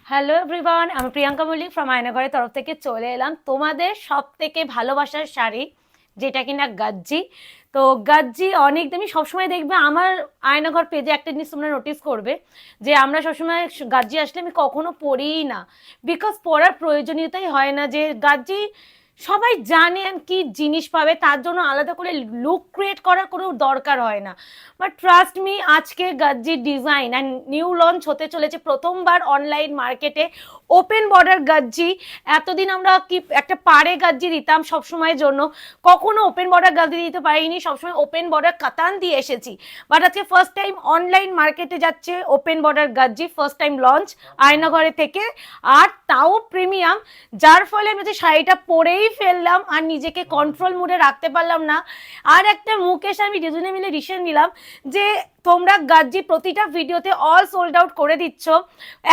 Hello everyone, আমি Priyanka Mallick from আয়নাঘরের তরফ থেকে চলে এলাম তোমাদের সব থেকে ভালোবাসার শাড়ি, যেটা কিনা গাজ্জি। তো গাজ্জি অনেক তুমি সবসময় দেখবে আমার আয়নাঘর পেজে একটা জিনিস তোমরা নোটিস করবে যে আমরা সবসময় গাজ্জি আসলে আমি কখনো পরিই না, বিকজ পরার প্রয়োজনীয়তাই হয় না। যে গাজ্জি সবাই জানেন কি জিনিস পাবে, তার জন্য আলাদা করে লুক ক্রিয়েট করার কোনো দরকার হয় না। বাট ট্রাস্ট মি, আজকে গাজ্জির ডিজাইন অ্যান্ড নিউ লঞ্চ হতে চলেছে প্রথমবার অনলাইন মার্কেটে ওপেন বর্ডার গাজ্জি। এতদিন আমরা কি একটা পাড়ে গাজ্জি দিতাম সবসময়ের জন্য, কখনো ওপেন বর্ডার গাজ্জি দিতে পারিনি, সবসময় ওপেন বর্ডার কাতান দিয়ে এসেছি। বাট আজকে ফার্স্ট টাইম অনলাইন মার্কেটে যাচ্ছে ওপেন বর্ডার গাজ্জি, ফার্স্ট টাইম লঞ্চ আয়নাঘরে থেকে, আর তাও প্রিমিয়াম। যার ফলে আমি যে শাড়িটা পরেই ফেললাম আর নিজেকে কন্ট্রোল মুডে রাখতে পারলাম না। আর একটা মুকেশ আমি দুজনে মিলে ডিসিশন নিলাম যে তোমরা গাজ্জি প্রতিটা ভিডিওতে অল সোল্ড আউট করে দিচ্ছ,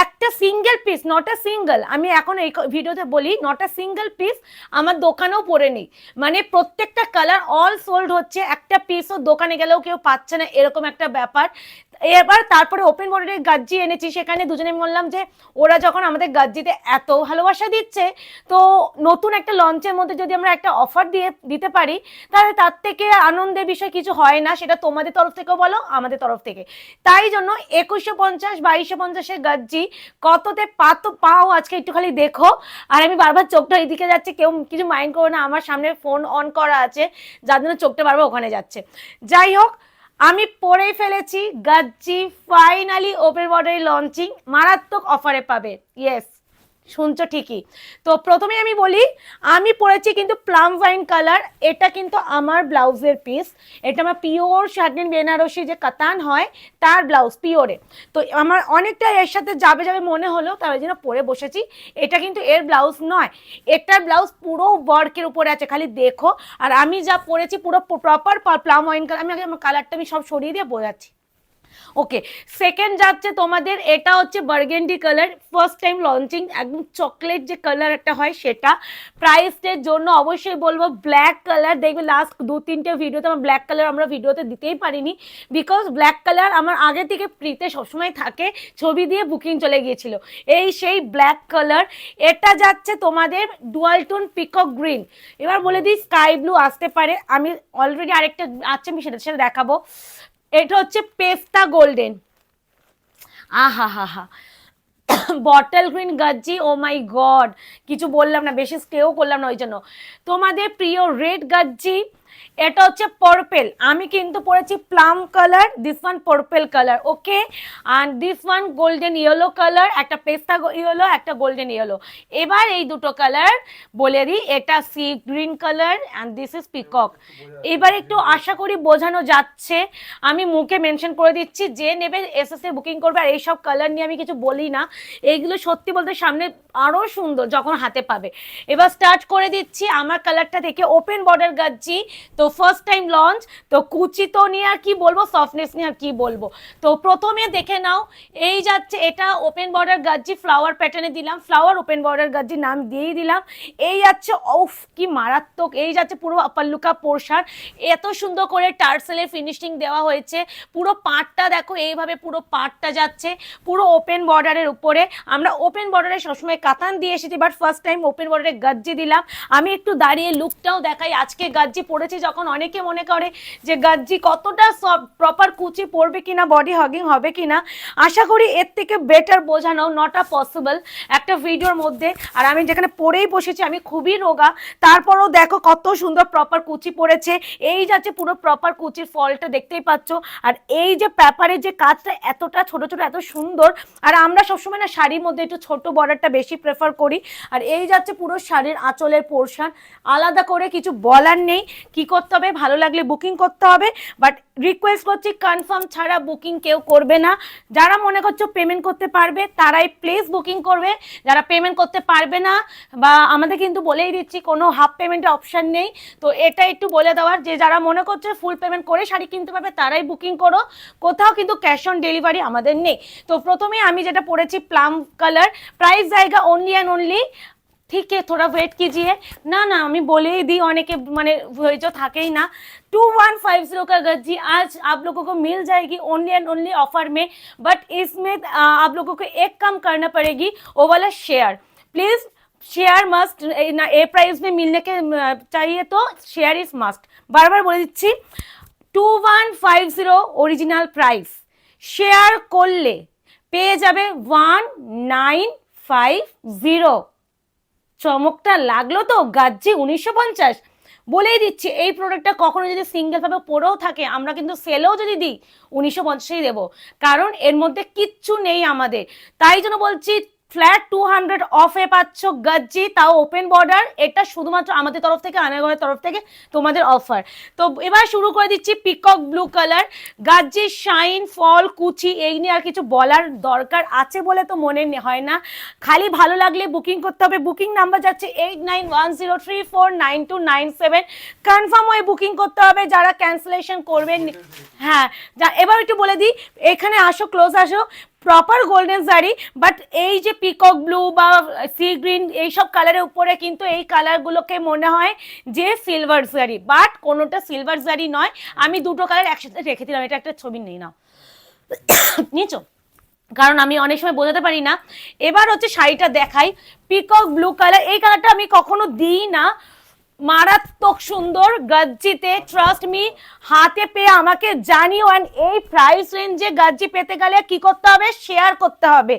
একটা single piece, not a single, আমি এখন এই ভিডিওতে বলি নট আ সিঙ্গেল পিস আমার দোকানেও পরে নেই, মানে প্রত্যেকটা কালার অল সোল্ড হচ্ছে, একটা পিসও দোকানে গেলেও কেউ পাচ্ছে না, এরকম একটা ব্যাপার। এবার তারপরে ওপেন বর্ডারের গাজ্জি এনেছি, সেখানে দুজনে বললাম যে ওরা যখন আমাদের গাজ্জিতে এত ভালোবাসা দিচ্ছে, তো নতুন একটা লঞ্চের মধ্যে যদি আমরা একটা অফার দিতে পারি, তাহলে তার থেকে আনন্দের বিষয় কিছু হয় না, সেটা তোমাদের তরফ থেকেও বলো আমাদের তরফ থেকে। তাই জন্য 2150 2250-এর গাজ্জি কততে পাও আজকে একটু খালি দেখো। আর আমি বারবার চোখটা এইদিকে যাচ্ছে, কেউ কিছু মাইন্ড করো না, আমার সামনে ফোন অন করা আছে যার জন্য চোখটা বারবার ওখানে যাচ্ছে। যাই হোক, আমি পরেই ফেলেছি গাজ্জি, ফাইনালি ওপেন বর্ডারে লঞ্চিং, মারাত্মক অফারে পাবে। ইয়েস, শুনছো ঠিকই। তো প্রথমে আমি বলি, আমি পরেছি কিন্তু প্লাম ওয়াইন কালার, এটা কিন্তু আমার ব্লাউজের পিস, এটা আমার পিওর শাটিন বেনারসি যে কাতান হয় তার ব্লাউজ পিওরে। তো আমার অনেকটা এর সাথে যাবে যাবে মনে হলো, তার জন্য পরে বসেছি। এটা কিন্তু এর ব্লাউজ নয়, এটার ব্লাউজ পুরো ওয়ার্কের উপরে আছে, খালি দেখো। আর আমি যা পরেছি পুরো প্রপার প্লাম ওয়াইন কালার, আমি আগে আমার কালারটা আমি সব সরিয়ে দিয়ে বোঝাচ্ছি। ওকে, সেকেন্ড যাচ্ছে তোমাদের, এটা হচ্ছে burgundy colour, first time launching, একদম চকলেট যে কালার একটা হয় সেটা। প্রাইসের জন্য অবশ্যই বলবো ব্ল্যাক কালার, দেখবে লাস্ট 2-3টে ভিডিওতে আমার ব্ল্যাক কালার আমরা ভিডিওতে দিতেই পারিনি, বিকজ ব্ল্যাক কালার আমার আগে থেকে ফ্রিতে সবসময় থাকে, ছবি দিয়ে বুকিং চলে গিয়েছিল, এই সেই ব্ল্যাক কালার। এটা যাচ্ছে তোমাদের ডুয়াল টোন পিকক গ্রিন, এবার বলে দিই স্কাই ব্লু আসতে পারে, আমি অলরেডি আরেকটা আছে আমি সেটা দেখাবো। এটা হচ্ছে পেস্তা গোল্ডেন, আহা হা হা, bottle green গাজ্জি, O my god, কিছু বললাম না, বেশি স্টেও করলাম না ওই জন্য। তোমাদের প্রিয় রেড গাজ্জি, এটা হচ্ছে পার্পেল, আমি কিন্তু পরেছি plum colour, this one purple colour, okay. আর this one golden yellow colour, একটা পেস্তা ইয়েলো, একটা গোল্ডেন ইয়েলো। এবার এই দুটো কালার বলে দিই, এটা sea green colour and this is peacock. এবার একটু আশা করি বোঝানো যাচ্ছে, আমি মুখে মেনশন করে দিচ্ছি, যে নেবে এসএসএ বুকিং করবে। আর এইসব কালার নিয়ে আমি কিছু বলি না, এইগুলো সত্যি বলতে সামনে আরও সুন্দর যখন হাতে পাবে। এবার স্টার্ট করে দিচ্ছি আমার কালারটা থেকে, ওপেন বর্ডার গাজ্জি, তো ফার্স্ট টাইম লঞ্চ, তো কুচি তো নিয়ে আর কি বলবো, সফটনেস নিয়ে আর কি বলবো। তো প্রথমে দেখে নাও, এই যাচ্ছে এটা ওপেন বর্ডার গাজ্জি, ফ্লাওয়ার প্যাটার্নে দিলাম, ফ্লাওয়ার ওপেন বর্ডার গাজ্জি নাম দিয়েই দিলাম। এই যাচ্ছে উফ কি মারাত্মক, এই যাচ্ছে পুরো পাল্লুকা পোর্শন, এত সুন্দর করে টার্সেলের ফিনিশিং দেওয়া হয়েছে, পুরো পাটটা দেখো এইভাবে পুরো পাটটা যাচ্ছে পুরো ওপেন বর্ডারের উপরে। আমরা ওপেন বর্ডারে সবসময় কাতান দিয়ে এসেছি, বাট ফার্স্ট টাইম ওপেন বর্ডারে গাজ্জি দিলাম। আমি একটু দাঁড়িয়ে লুকটাও দেখাই, আজকে গাজ্জি পড়েছি যখন অনেকে মনে করে যে গাজ্জি কতটা সব প্রপার কুচি পড়বে কিনা, বডি হগিং হবে কিনা, আশা করি এর থেকে বেটার বোঝানো নট আ পসিবল একটা ভিডিওর মধ্যে। আর আমি যেখানে পরেই বসেছি, আমি খুবই রোগা, তারপরও দেখো কত সুন্দর প্রপার কুচি পড়েছে, এই যাচ্ছে পুরো প্রপার কুচির ফলটা দেখতেই পাচ্ছ। আর এই যে পেপারের যে কাজটা এতটা ছোট ছোট এত সুন্দর, আর আমরা সবসময় না শাড়ির মধ্যে একটু ছোট বর্ডারটা বেশি প্রেফার করি। আর এই যাচ্ছে পুরো শাড়ির আঁচলের পোর্শন, আলাদা করে কিছু বলার নেই, কি করতে হবে, ভালো লাগলে বুকিং করতে হবে। বাট রিকোয়েস্ট করছি, কনফার্ম ছাড়া বুকিং কেউ করবে না। যারা মনে করছো পেমেন্ট করতে পারবে তারাই প্লিজ বুকিং করবে, যারা পেমেন্ট করতে পারবে না, বা আমাদের কিন্তু বলেই দিচ্ছি কোনো হাফ পেমেন্টের অপশান নেই, তো এটা একটু বলে দেওয়ার, যে যারা মনে করছে ফুল পেমেন্ট করে শাড়ি কিনতে পারবে তারাই বুকিং করো, কোথাও কিন্তু ক্যাশ অন ডেলিভারি আমাদের নেই। তো প্রথমে আমি যেটা পরেছি প্লাম কালার, প্রাইস জায়গা অনলি অ্যান্ড অনলি ठीक है थोड़ा वेट कीजिए ना ना আমি বলেই দিই অনেকে মানে ধৈর্য থাকেই না 2150 का गज्जी आज आप लोगों को मिल जाएगी ओनली एंड ओनली ऑफर में बट इसमें आप लोगों को एक काम करना पड़ेगी वो वाला शेयर प्लीज शेयर मस्ट ना ए प्राइस में मिलने के चाहिए तो शेयर इज मस्ट बार बार बोले দিচ্ছি 2150 ओरिजिनल प्राइस शेयर করলে পেয়ে যাবে 1950 চমকটা লাগলো তো গাজ্জি 1950 বলেই দিচ্ছি এই প্রোডাক্টটা কখনো যদি সিঙ্গেল ভাবে পরেও থাকে আমরা কিন্তু সেলেও যদি দিই 1950ই দেবো কারণ এর মধ্যে কিচ্ছু নেই আমাদের তাই জন্য বলছি ফ্ল্যাট 200 অফে পাচ্ছ গজ্জি তাও ওপেন বর্ডার এটা শুধুমাত্র আমাদের তরফ থেকে আয়নাঘরের তরফ থেকে তোমাদের অফার তো এবার শুরু করে দিচ্ছি পিকক ব্লু কালার গজ্জি শাইন ফল কুচি এই নিয়ে আর কিছু বলার দরকার আছে বলে তো মনে হয় না খালি ভালো লাগলে বুকিং করতে হবে বুকিং নাম্বার যাচ্ছে 8910349297 কনফার্ম হয়ে বুকিং করতে হবে যারা ক্যান্সেলেশন করবেন হ্যাঁ এবার একটু বলে দিই এখানে আসো ক্লোজ আসো প্রপার গোল্ডেন শাড়ি বাট এই যে পিকক ব্লু বা সি গ্রিন এইসব কালারের উপরে কিন্তু এই কালারগুলোকে মনে হয় যে সিলভার শাড়ি বাট কোনোটা সিলভার শাড়ি নয় আমি দুটো কালার একসাথে রেখে দিলাম এটা একটা ছবি নেই না নিচো কারণ আমি অনেক সময় বোঝাতে পারি না এবার হচ্ছে শাড়িটা দেখাই পিকক ব্লু কালার এই কালারটা আমি কখনো দিই না মারাত্মক সুন্দর গজ্জিতে ট্রাস্ট মি হাতে পেয়ে আমাকে জানিও এন্ড এই প্রাইস রেঞ্জে গজ্জি পেতে গেলে কি করতে হবে শেয়ার করতে হবে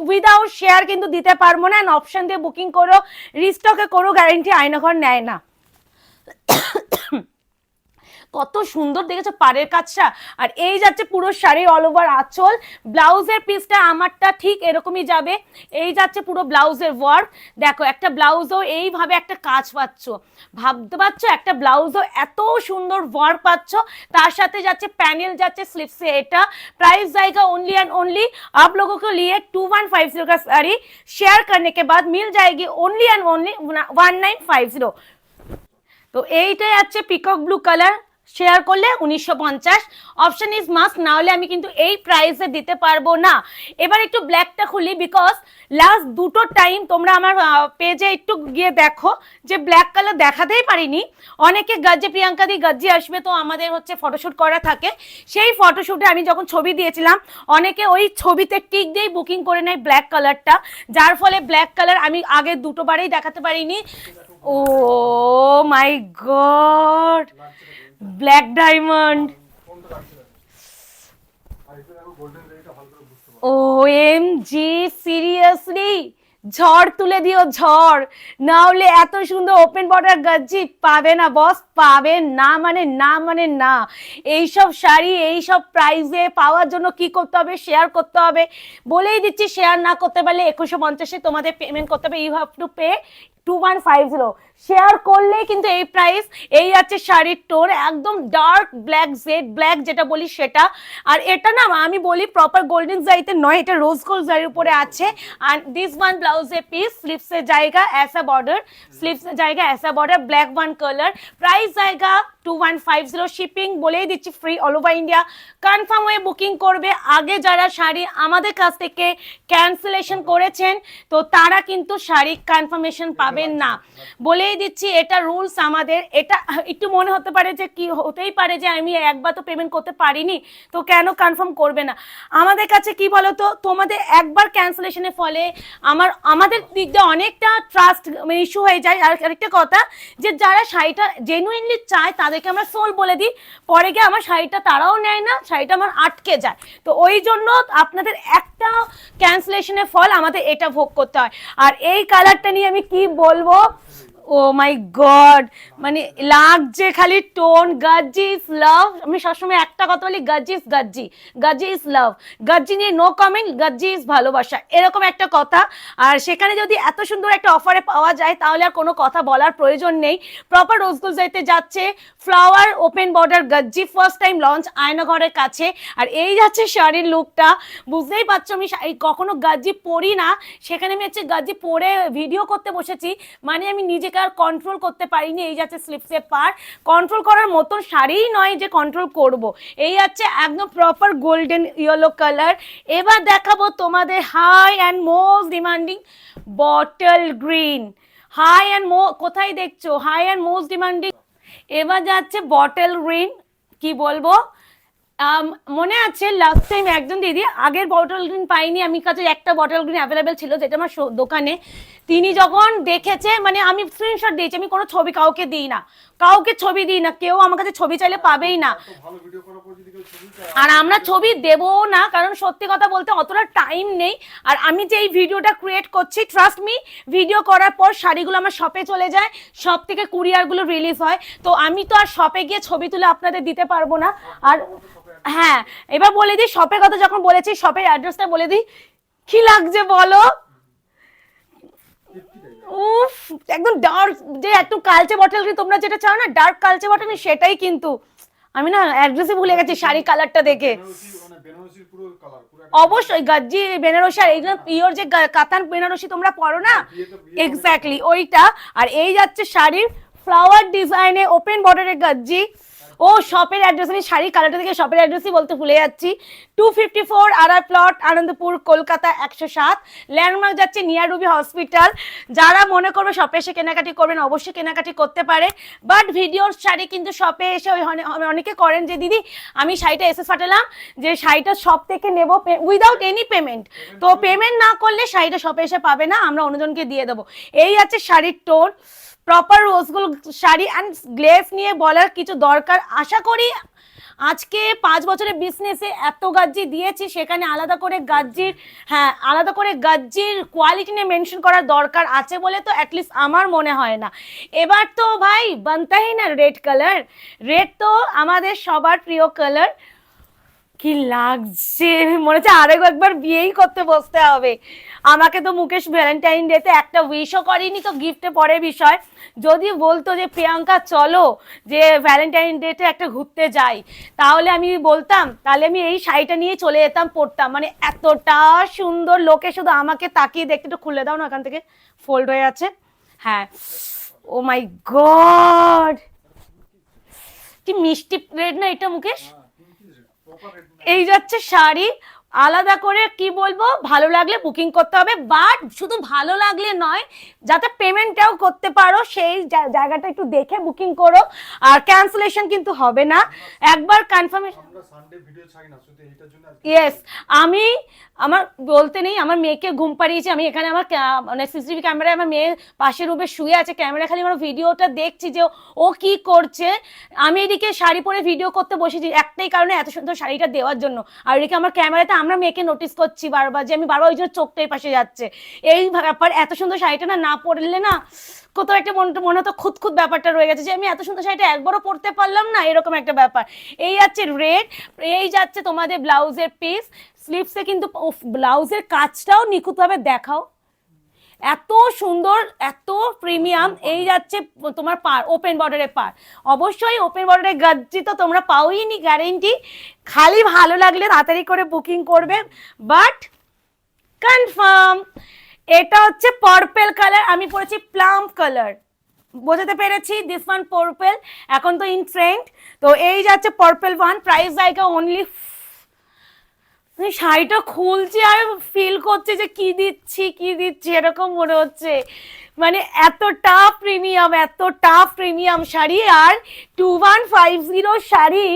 উইদাউট শেয়ার কিন্তু দিতে পারবো না এন্ড অপশন দিয়ে বুকিং করো রিস্টকে করো গ্যারান্টি আয়নাঘর নেয় না কত সুন্দর দেখেছো পাড়ের কাজটা আর এই যাচ্ছে পুরো শাড়ি অল ওভার আঁচল ব্লাউজের পিসটা আমারটা ঠিক এরকমই যাবে এই যাচ্ছে পুরো ব্লাউজের ওয়ার্ক দেখো একটা ব্লাউজও এইভাবে একটা কাজ পাচ্ছ ভাবতে পারছো একটা ব্লাউজও এত সুন্দর ওয়ার্ক পাচ্ছ তার সাথে যাচ্ছে প্যানেল যাচ্ছে স্লিপসে এটা प्राइस जाएगा ओनली एंड ओनली आप लोगों के लिए 2150 का साड़ी शेयर करने के बाद मिल जाएगी ओनली एंड ओनली 1950 তো এইটাই আছে পিকক ব্লু কালার শেয়ার করলে 1950 অপশন ইজ মাস্ট না হলে আমি কিন্তু এই প্রাইসে দিতে পারবো না এবার একটু ব্ল্যাকটা খুলি বিকজ লাস্ট দুটো টাইম তোমরা আমার পেজে একটু গিয়ে দেখো যে ব্ল্যাক কালার দেখাতেই পারিনি অনেকে গজ্জি প্রিয়াঙ্কা দি গজ্জি আসবে তো আমাদের হচ্ছে ফটোশুট করা থাকে সেই ফটোশুটে আমি যখন ছবি দিয়েছিলাম অনেকে ওই ছবিতে টিক দিয়েই বুকিং করে নেয় ব্ল্যাক কালারটা যার ফলে ব্ল্যাক কালার আমি আগে দুটো বারেই দেখাতে পারিনি oh my god black diamond OMG seriously ঝড় তুলে দিও ঝড় না হলে এত সুন্দর ওপেন বর্ডার গজ্জি পাবে না বস পাবে না মানে না এইসব শাড়ি এইসব প্রাইসে পাওয়ার জন্য কি করতে হবে শেয়ার করতে হবে বলেই দিচ্ছি শেয়ার না করতে পারলে 2150 তোমাদের পেমেন্ট করতে হবে you have to pay 2150 share করলে কিন্তু এই প্রাইস এই আছে শাড়ির টোন একদম ডার্ক ব্ল্যাক জেড ব্ল্যাক যেটা বলি সেটা আর এটা না আমি বলি প্রপার গোল্ডেন জারিতে নয় এটা রোজ গোল্ড জারির উপরে আছে আর দিস ওয়ান ব্লাউজে পিস স্লিপসে জায়গা ऐसा बॉर्डर स्लीव्स जाएगा ऐसा border black one colour price जाएगा 2150 শিপিং বলেই দিচ্ছি free all over India confirm হয়ে বুকিং করবে আগে যারা শাড়ি আমাদের কাছ থেকে ক্যান্সেলেশন করেছেন তো তারা কিন্তু শাড়ি কনফার্মেশন পাবেন না বলেই দিচ্ছি এটা রুলস আমাদের এটা একটু মনে হতে পারে যে কি হতেই পারে যে আমি একবার তো পেমেন্ট করতে পারিনি তো কেন কনফার্ম করবে না আমাদের কাছে কি বলো তো তোমাদের একবার ক্যান্সেলেশনের ফলে আমাদের দিক দিয়ে অনেকটা ট্রাস্ট ইস্যু হয়ে যায় আর আরেকটা কথা যে যারা শাড়িটা জেনুইনলি চায় তাদেরকে আমরা সোল বলে দিই পরে গিয়ে আমার শাড়িটা তারাও নেয় না শাড়িটা আমার আটকে যায় তো ওই জন্য আপনাদের একটা ক্যান্সেলেশনের ফল আমাদের এটা ভোগ করতে হয় আর এই কালারটা নিয়ে আমি কি বলবো ও মাই গড মানে লাগছে খালি টোন গজ্জি ইজ লাভ আমি সবসময় একটা কথা বলি গজ্জি ইজ গজ্জি গজ্জি ইজ লাভ গজ্জি নিয়ে নো কমেন্ট গজ্জি ইজ ভালোবাসা এরকম একটা কথা আর সেখানে যদি এত সুন্দর একটা অফারে পাওয়া যায় তাহলে আর কোনো কথা বলার প্রয়োজন নেই প্রপার রোজগোল যাইতে যাচ্ছে ফ্লাওয়ার ওপেন বর্ডার গজ্জি ফার্স্ট টাইম লঞ্চ আয়নাঘরের কাছে আর এই যাচ্ছে শাড়ির লুকটা বুঝতেই পারছো আমি কখনো গজ্জি পরি না সেখানে আমি হচ্ছে গজ্জি পরে ভিডিও করতে বসেছি মানে আমি নিজেকে আর কন্ট্রোল করতে পারিনি এই যাচ্ছে স্লিপসে পার কন্ট্রোল করার মতন শাড়িই নয় যে কন্ট্রোল করব এই যাচ্ছে একদম প্রপার গোল্ডেন ইয়েলো কালার এবার দেখাবো তোমাদের high and most demanding bottle green high and কোথায় দেখছো, হাই অ্যান্ড মোস্ট ডিমান্ডিং। এবার যাচ্ছে বটল গ্রিন, কি বলবো, মনে আছে লাস্ট টাইম একজন দিদি, আগের বটল গ্রিন পাইনি, আমি কাছে একটা বটল গ্রিন অ্যাভেলেবেল ছিল যেটা আমার দোকানে, তিনি যখন দেখেছে, মানে আমি স্ক্রিনশট দিয়েছি, আমি কোনো ছবি কাউকে দিই না, কাউকে ছবি দিই না, কেউ আমার কাছে ছবি চাইলে পাবেই না, আর আমরা ছবি দেবো না, কারণ সত্যি কথা বলতে অতটা টাইম নেই। আর আমি যে এই ভিডিওটা ক্রিয়েট করছি, ট্রাস্ট মি, ভিডিও করার পর শাড়িগুলো আমার শপে চলে যায়, শপ থেকে কুরিয়ারগুলো রিলিজ হয়, তো আমি তো আর শপে গিয়ে ছবি তুলে আপনাদের দিতে পারবো না। আর হ্যাঁ, এবার বলে দিই শপের কথা, যখন বলেছি শপের অ্যাড্রেসটা বলে দিই, কি লাগছে বলো, উফ একদম ডার্ক, যে একটু কালচে বটল গ্রিন, তোমরা যেটা চাও না ডার্ক কালচে বটল, সেটাই, কিন্তু আমি না অ্যাড্রেসই ভুলে গেছি শাড়ি কালারটা দেখে। অবশ্যই গাজ্জি বেনারসি, আর এইগুলো পিওর যে কাতান বেনারসি তোমরা পরো না, এক্স্যাক্টলি ওইটা। আর এই যাচ্ছে শাড়ির ফ্লাওয়ার ডিজাইনে ওপেন বর্ডারের গাজ্জি। ও শপের অ্যাড্রেস, আমি শাড়ি কালারটা থেকে শপের অ্যাড্রেসই বলতে ভুলে যাচ্ছি। 254 RR plot, Anandpur, Kolkata 107। Landmark যাচ্ছে নিয়ার রুবি হসপিটাল। যারা মনে করবে শপে এসে কেনাকাটি করবেন, অবশ্যই কেনাকাটি করতে পারে, বাট ভিডিওর শাড়ি কিন্তু শপে এসে অনেকে করেন যে দিদি আমি শাড়িটা এসে ফাটালাম, যে শাড়িটা শপ থেকে নেবো উইদাউট এনি পেমেন্ট, তো পেমেন্ট না করলে শাড়িটা শপে এসে পাবে না, আমরা অন্যজনকে দিয়ে দেবো। এই আছে শাড়ির টোন, প্রপার রোজগুলো শাড়ি, অ্যান্ড গ্লেস নিয়ে বলার কিছু দরকার, আশা করি আজকে 5 বছরের বিজনেসে এত গাজ্জি দিয়েছি, সেখানে আলাদা করে গাজ্জির, হ্যাঁ আলাদা করে গাজ্জির কোয়ালিটি নিয়ে মেনশন করার দরকার আছে বলে তো অ্যাটলিস্ট আমার মনে হয় না। এবার তো ভাই বানতাই না রেড কালার, রেড তো আমাদের সবার প্রিয় কালার, কি লাগছে, মনে হচ্ছে আরো একবার বিয়েই করতে বসতে হবে। আমাকে তো মুকেশ ভ্যালেন্টাইন ডেতে একটা উইশও করেনি, তো গিফটে পরের বিষয়, যদি বলতো যে প্রিয়াঙ্কা চলো যে ভ্যালেন্টাইন ডেতে একটা ঘুরতে যাই, তাহলে আমি বলতাম, তাহলে আমি এই শাড়িটা নিয়ে চলে যেতাম, পরতাম, মানে এতটা সুন্দর, লোকে শুধু আমাকে তাকিয়ে দেখতে, একটু খুলে দাও না এখান থেকে, ফোল্ড হয়ে আছে, হ্যাঁ, ও মাই গড, কি মিষ্টি রেড না এটা মুকেশ। এই যাচ্ছে শাড়ি, আলাদা করে কি বলবো, ভালো লাগলে বুকিং করতে হবে, বাট শুধু ভালো লাগলে নয়, যাতে পেমেন্টটাও করতে পারো সেই জায়গাটা একটু দেখে বুকিং করো, আর ক্যান্সেলেশন কিন্তু হবে না, একবার কনফার্মেশন। ইয়েস, আমি আমার বলতে নেই, আমার মেয়েকে ঘুম পাড়িয়েছি, আমি এখানে আমার মানে সিসিটিভি ক্যামেরায় আমার মেয়ে পাশের রুমে শুয়ে আছে, ক্যামেরা খালি আমার ভিডিওটা দেখছি যে ও কি করছে, আমি এদিকে শাড়ি পরে ভিডিও করতে বসেছি একটাই কারণে, এত সুন্দর শাড়িটা দেওয়ার জন্য, আর এদিকে আমার ক্যামেরাতে আমরা মেয়েকে নোটিস করছি বারবার, যে আমি বারবার ওই জন্য চোখটাই পাশে যাচ্ছে, এই ব্যাপার, এত সুন্দর শাড়িটা না পরলে না কোথাও একটা মনে হতো খুঁত ব্যাপারটা রয়ে গেছে, যে আমি এত সুন্দর শাড়িটা একবারও পরতে পারলাম না, এরকম একটা ব্যাপার। এই যাচ্ছে রেড, এই যাচ্ছে তোমাদের ব্লাউজের পিস, স্লিভসে কিন্তু ব্লাউজের কাজটাও নিখুঁতভাবে দেখাও, এত সুন্দর, এত প্রিমিয়াম। এই যাচ্ছে তোমার পার, ওপেন বর্ডারের পার, অবশ্যই ওপেন বর্ডারের গাজ্জি তো তোমরা পাওই নি গ্যারেন্টি, খালি ভালো লাগলে তাড়াতাড়ি করে বুকিং করবে, বাট কনফার্ম। এটা হচ্ছে পার্পল কালার, আমি পরেছি প্লাম কালার, বোঝাতে পেরেছি, দিস ওয়ান পার্পল, এখন তো ইন ট্রেন্ড, তো এই যাচ্ছে পার্পল ওয়ান, প্রাইস জায়গা অনলি, শাড়িটা খুলছি আর ফিল করছে যে কি দিচ্ছি এরকম মনে হচ্ছে, মানে এতটা প্রিমিয়াম শাড়ি, আর 2150 শাড়ি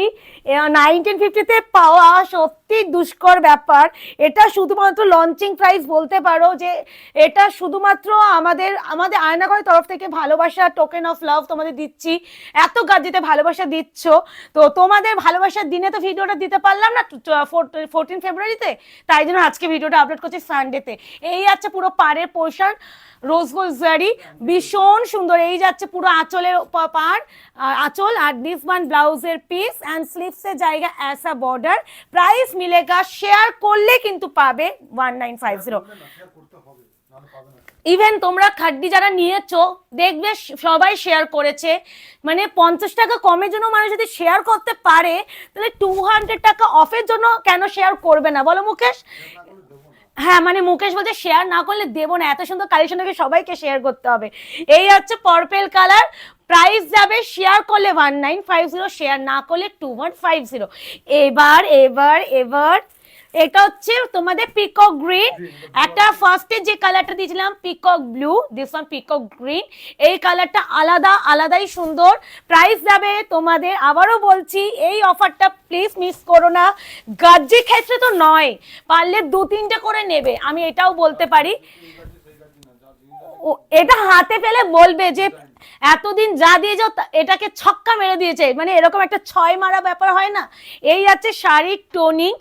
1950-তে পাওয়া সত্যি দুষ্কর ব্যাপার। এটা শুধুমাত্র লঞ্চিং প্রাইস বলতে পারো, যে এটা শুধুমাত্র আমাদের আয়নাঘরের তরফ থেকে ভালোবাসা, টোকেন অফ লাভ তোমাদের দিচ্ছি, এত গাজ্জিতে ভালোবাসা দিচ্ছ, তো তোমাদের ভালোবাসার দিনে তো ভিডিওটা দিতে পারলাম না 14 ফেব্রুয়ারিতে, তাই জন্য আজকে ভিডিওটা আপলোড করছি সানডেতে। এই আছে পুরো পাড়ের পোর্শন, রোজ গোল্ড জারি, ভীষণ সুন্দর। এই যাচ্ছে পুরো আঁচলের পাড়, আঁচল, আর দিস ওয়ান ব্লাউজের পিস, অ্যান্ড স্লিভসের জায়গা অ্যাসা বর্ডার। প্রাইস মিলেগা, শেয়ার করলে কিন্তু পাবে 1950। ইভেন তোমরা খাড্ডি যারা নিয়েছো দেখবে সবাই শেয়ার করেছে, মানে 50 টাকা কমের জন্য মানুষ যদি শেয়ার করতে পারে, তাহলে 200 টাকা অফের জন্য কেন শেয়ার করবে না বলো মুকেশ? হ্যাঁ, মানে মুকেশ বলছে শেয়ার না করলে দেবো না, এত সুন্দর কালেকশনটাকে সবাইকে শেয়ার করতে হবে। এই হচ্ছে পার্পল কালার, প্রাইস যাবে শেয়ার করলে 1950, শেয়ার না করলে 2150। এবার এটা হচ্ছে তোমাদের পিকক গ্রিন, একটা ফার্স্টে যে কালারটা দিয়েছিলাম peacock blue, this one peacock green. এই কালারটা আলাদা, আলাদাই সুন্দর। প্রাইস যাবে তোমাদের, আবারও বলছি এই অফারটা প্লিজ মিস করো না। গাজ্জির ক্ষেত্রে তো নয়, পারলে 2-3টে করে নেবে, আমি এটাও বলতে পারি। এটা হাতে পেলে বলবে যে এতদিন যা দিয়ে যাও এটাকে ছক্কা মেরে দিয়েছে, মানে এরকম একটা 6 মারা ব্যাপার হয় না। এই যাচ্ছে শাড়ির টোনিং,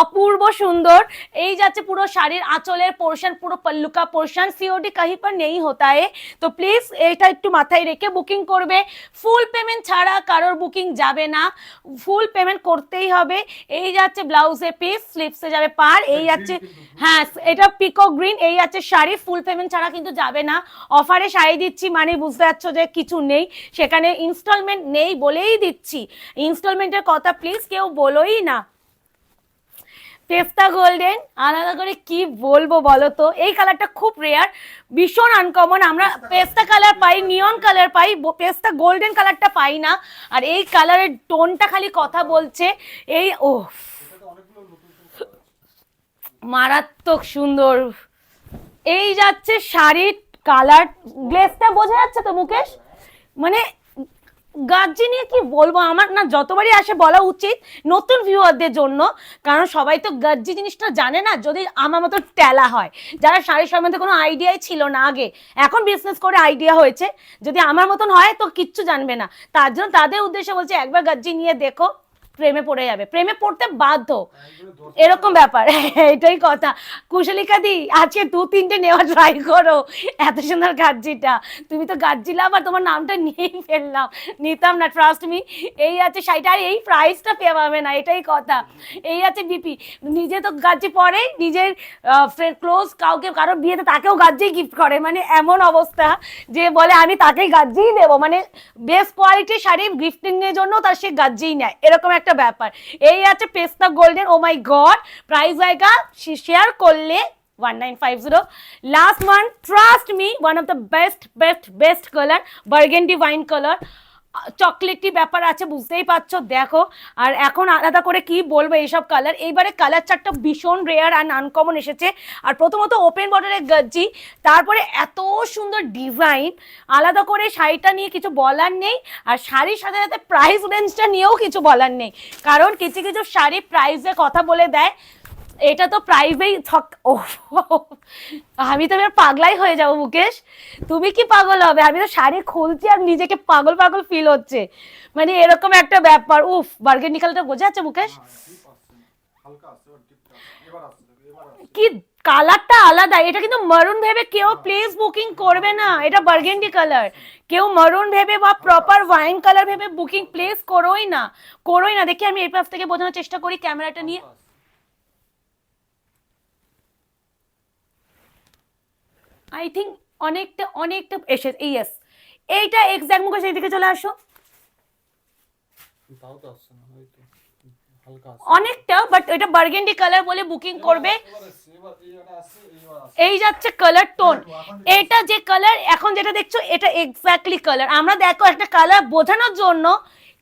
অপূর্ব সুন্দর। এই যাচ্ছে পুরো শাড়ির আঁচলের পোর্শন, পুরো পল্লু কা পোর্শন। সিওডি কাহি পর নেই হতা है, তো প্লিজ এটা একটু মাথায় রেখে বুকিং করবে। ফুল পেমেন্ট ছাড়া কারোর বুকিং যাবে না, ফুল পেমেন্ট করতেই হবে। এই যাচ্ছে ব্লাউজে পিস, স্লিপসে যাবে পার। এই যাচ্ছে, হ্যাঁ এটা পিকক গ্রিন। এই যাচ্ছে শাড়ি, ফুল পেমেন্ট ছাড়া কিন্তু যাবে না। অফারে শাড়ি দিচ্ছি মানে বুঝতে পারছো যে কিছু নেই, সেখানে ইনস্টলমেন্ট নেই বলেই দিচ্ছি। ইনস্টলমেন্টের কথা প্লিজ কেউ বলোই না। পেস্তা গোল্ডেন, আলাদা করে কি বলবো বলো তো, এই কালারটা খুব রেয়ার, ভীষণ আনকমন। আমরা পেস্তা কালার পাই, নিয়ন কালার পাই, পেস্তা গোল্ডেন কালারটা পাই না। আর এই কালারের টোনটা খালি কথা বলছে। এই ও মারাত্মক সুন্দর। এই যাচ্ছে শাড়ির কালার, গ্লেসটা বোঝা যাচ্ছে তো মুকেশ? মানে গাজ্জি নিয়ে কি বলবো, আমার না যতবারই আসে বলা উচিত নতুন ভিউয়ারদের জন্য, কারণ সবাই তো গাজ্জি জিনিসটা জানে না। যদি আমার মতো টেলা হয়, যারা শাড়ির সম্বন্ধে কোনো আইডিয়াই ছিল না আগে, এখন বিজনেস করে আইডিয়া হয়েছে, যদি আমার মতন হয় তো কিচ্ছু জানবে না। তার জন্য তাদের উদ্দেশ্যে বলছে একবার গাজ্জি নিয়ে দেখো, প্রেমে পড়ে যাবে, প্রেমে পড়তে বাধ্য, এরকম ব্যাপার। এটাই কথা। কুশলিকা দি আজকে 2-3টে নেওয়া ট্রাই করো, এত সুন্দর গাজ্জিটা। তুমি তো গাজ্জি লাভ, আর তোমার নামটা নিয়েই ফেললাম, নিতাম না, ট্রাস্ট মি। এই আছে শাড়িটা, আর এই প্রাইসটা পেয়ে পাবে না, এটাই কথা। এই আছে বিপি, নিজে তো গাজ্জি পরে, নিজের ক্লোজ কাউকে কারোর বিয়েতে তাকেও গাজ্জি গিফট করে, মানে এমন অবস্থা যে বলে আমি তাকেই গাজ্জিই দেবো, মানে বেস্ট কোয়ালিটির শাড়ি গিফটিং এর জন্য তার সে গাজ্জিই নেয়, এরকম একটা ব্যাপার। এই আছে পেস্তা golden, O my god, price জায়গা শেয়ার করলে 1950। Last one, trust me, one of the best colour, burgundy wine colour, chocolatey ব্যাপার আছে, বুঝতেই পারছো। দেখো, আর এখন আলাদা করে কি বলবো এইসব কালার। এইবারে কালার চারটা ভীষণ রেয়ার আর আনকমন এসেছে। আর প্রথমত ওপেন বর্ডারের গাজ্জি, তারপরে এত সুন্দর ডিজাইন, আলাদা করে শাড়িটা নিয়ে কিছু বলার নেই। আর শাড়ির সাথে সাথে প্রাইস রেঞ্জটা নিয়েও কিছু বলার নেই, কারণ কিছু কিছু শাড়ি প্রাইসে কথা বলে দেয়, এটা তো প্রাইভেই ছক। ও আমি তো এবার পাগলাই হয়ে যাবো মুকেশ, তুমি কি পাগল হবে? আমি তো শাড়ি খুলছি আর নিজেকে পাগল পাগল ফিল হচ্ছে, মানে এরকম একটা ব্যাপার। উফ, বার্গেন্ডি কালারটা বোঝা যাচ্ছে মুকেশ? কি কালারটা আলাদা, এটা কিন্তু মারুন ভেবে কেউ প্লিজ বুকিং করবে না, এটা বার্গেন্ডি কালার। কেউ মারুন ভেবে বা প্রপার ওয়াইন কালার ভেবে বুকিং প্লেস করোই না, করোই না। দেখি আমি এই পাশ থেকে বোঝানোর চেষ্টা করি ক্যামেরাটা নিয়ে। আই থিঙ্ক অনেকটা অনেকটা এসে, ইয়েস, এইটা এক্সাক্ট মুখে সেই দিকে চলে আসো, অনেকটা, বাট এটা বার্গেন্ডি কালার বলে বুকিং করবে। এই যাচ্ছে কালার টোন, এটা যে কালার এখন যেটা দেখছো এটা এক্স্যাক্টলি কালার। আমরা দেখো একটা কালার বোঝানোর জন্য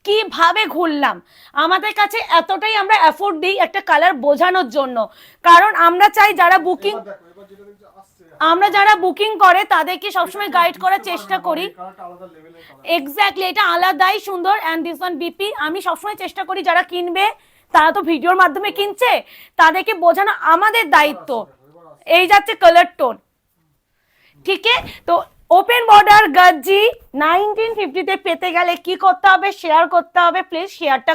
কিভাবে ঘুরলাম, আমাদের কাছে এতটাই আমরা এফোর্ট দিই একটা কালার বোঝানোর জন্য, কারণ আমরা চাই যারা বুকিং করে তাদেরকে সবসময় গাইড করার চেষ্টা করি। এক্স্যাক্টলি, এটা আলাদাই সুন্দর। অ্যান্ড দিস ওয়ান বিপি, আমি সবসময় চেষ্টা করি যারা কিনবে, তারা তো ভিডিওর মাধ্যমে কিনছে, তাদেরকে বোঝানো আমাদের দায়িত্ব। এই যাচ্ছে কালার টোন, ঠিক আছে? তো ওপেন বর্ডার গাজ্জি 1950-তে পেতে গেলে কি করতে হবে? শেয়ার করতে হবে, প্লিজ শেয়ারটা